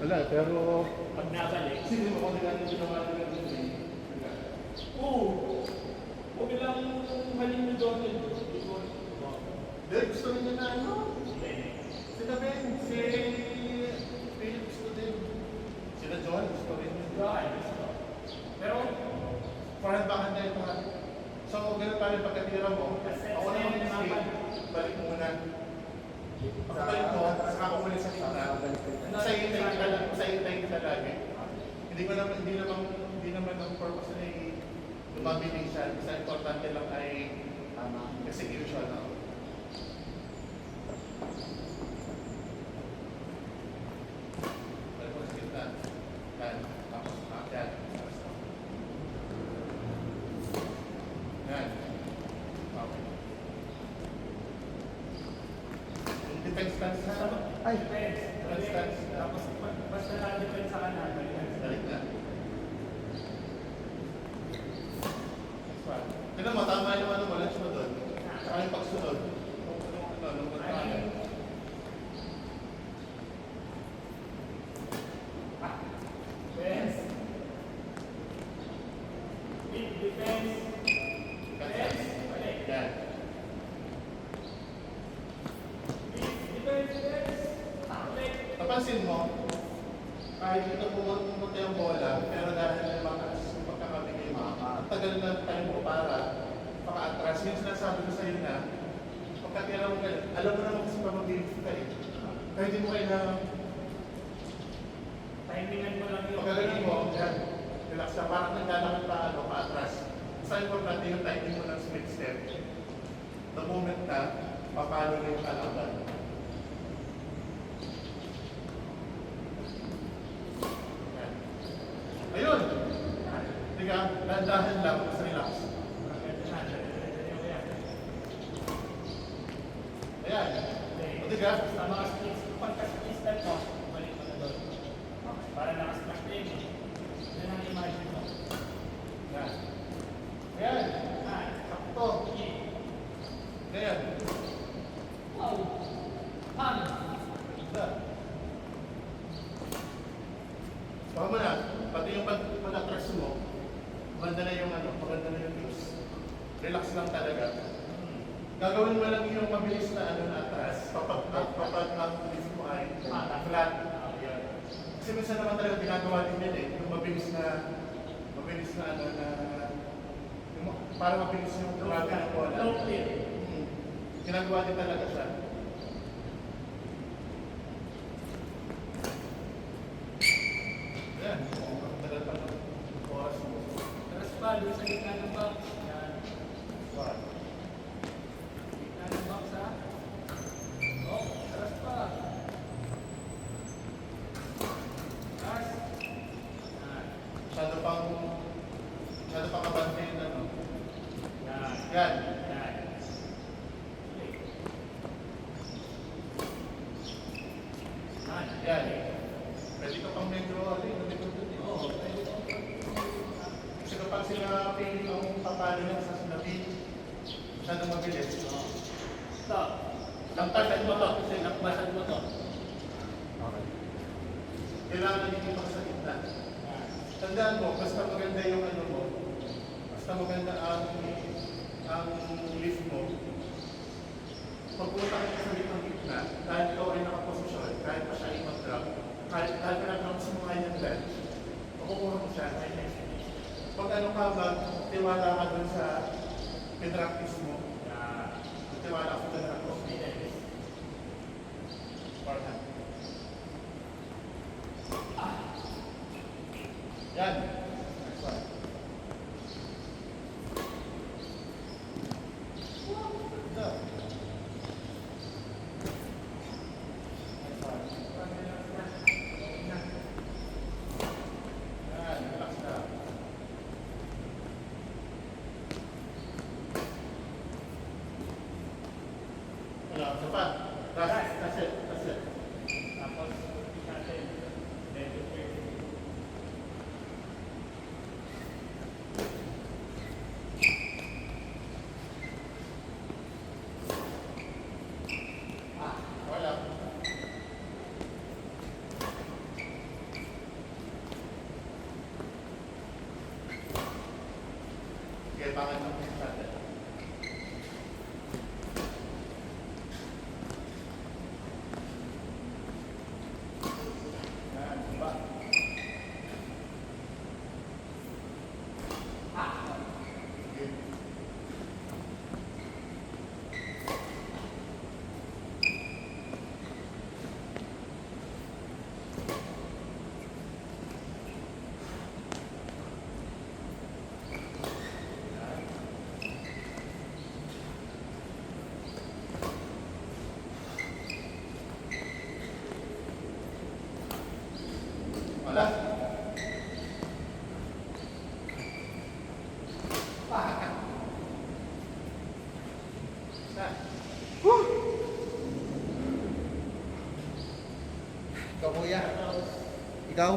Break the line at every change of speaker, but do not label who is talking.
Wala, pero...
Pag nabalik.
Sino mo kung nila ginawa nila doon eh?
Oo. Huwag lang halin mo doon.
Dahil gusto niya na ano? Sila Ben, si Philip gusto din. Sila John gusto rin.
Pero,
Parang baka na ito. So, ganun pa rin pagkatira mo. Ako na yung mistake. Balik muna. Pagkabalik mo, saka ako muli sa kita. Masayintay kita lagi. Hindi naman ang purpose na lumabilisan. Basta importante lang ay execution. Balik mo sa kita. Tapos, yan. Yan. Okay. Yung defense stance na. Ay! Defense stance.
tapos basta na-depend sa kanan.
Balik na. Tignan mo, tama yung ano mo, lunch mo doon. Saka yung pagsunod. Nung magkakalan.
Defense. Mid defense. Defense. Balik.
Yan.
Mid defense. Defense. Balik.
Napansin mo, kahit ito pumunta yung bola, pero dahil lumakas yung pagkakabigay mo, ang tagal na time mo para maka-atras. Yung sinasabi ko sa'yo na, pagkatira mo ganun, alam mo naman kasi pa mag-game ka eh. Kaya hindi mo kailangan,
Timingan mo lang yung...
pagkagaling mo, yan, relax na, parang naglalakad pa, pa-atras. Sa importante yung timing mo ng split step. The moment na, papalo na yung kalaban. Ayun! Tiga, dahan lang, mas relax. Ayan. O tiga,
Sa mga skills, pagka-skills step mo, balik mo na doon. Para nakasmash din eh. Yan ang imagine mo.
yan. Ayan. Sakto. Ayan.
Wow! Han!
Ganda. Baka mo na, pati yung pag-atras mo, maganda na yung maganda na yung views. Relax lang talaga. Gagawin mo lang yung mabilis na atras, kapag ang lift mo ay flat. Kasi minsan naman talaga ginagawa din yan eh, yung mabilis na para mabilis yung grabe ng bola.
Low clear.
Ginagawa din talaga siya. Ayan, tagal pa ng oras mo.
Tapos pa, doon sa gitna ng box. Yan.
Wow.
Gitna ng box ha. Oh, tapos pa. Tapos. Yan.
Masyado pang kabante yun ano.
Yan.
Yan.
Yan.
Yan. Pwede ka pang medyo nandito din.
Oo, pwede ko.
Kasi kapag sila feeling ang papalo niya sa sinabi, masyadong mabilis.
Stop. Lampasan mo to. Kasi lampasan mo to.
Okay. Kailangan nagiging pa sa gitna.
Yan.
Tandaan mo, basta maganda yung ano mo, basta maganda ang lift mo, pagpunta ka sa gitna, dahil ikaw ay nakaposisyon, kahit pa siya ay mag-drop, kahit pinag-drop sa mga yung bench, makukuha mo siya. Pag ano ka ba, tiwala ka dun sa pinractice mo, tiwala ka dun sa confidence. Forehand. Yan. Next one. Ganda. Next one. Yan, relax na. Wala, isa pa. That's it.
Tapos, natin. Medyo pwede.
Wala. Na.
Ikaw kuya. Ikaw.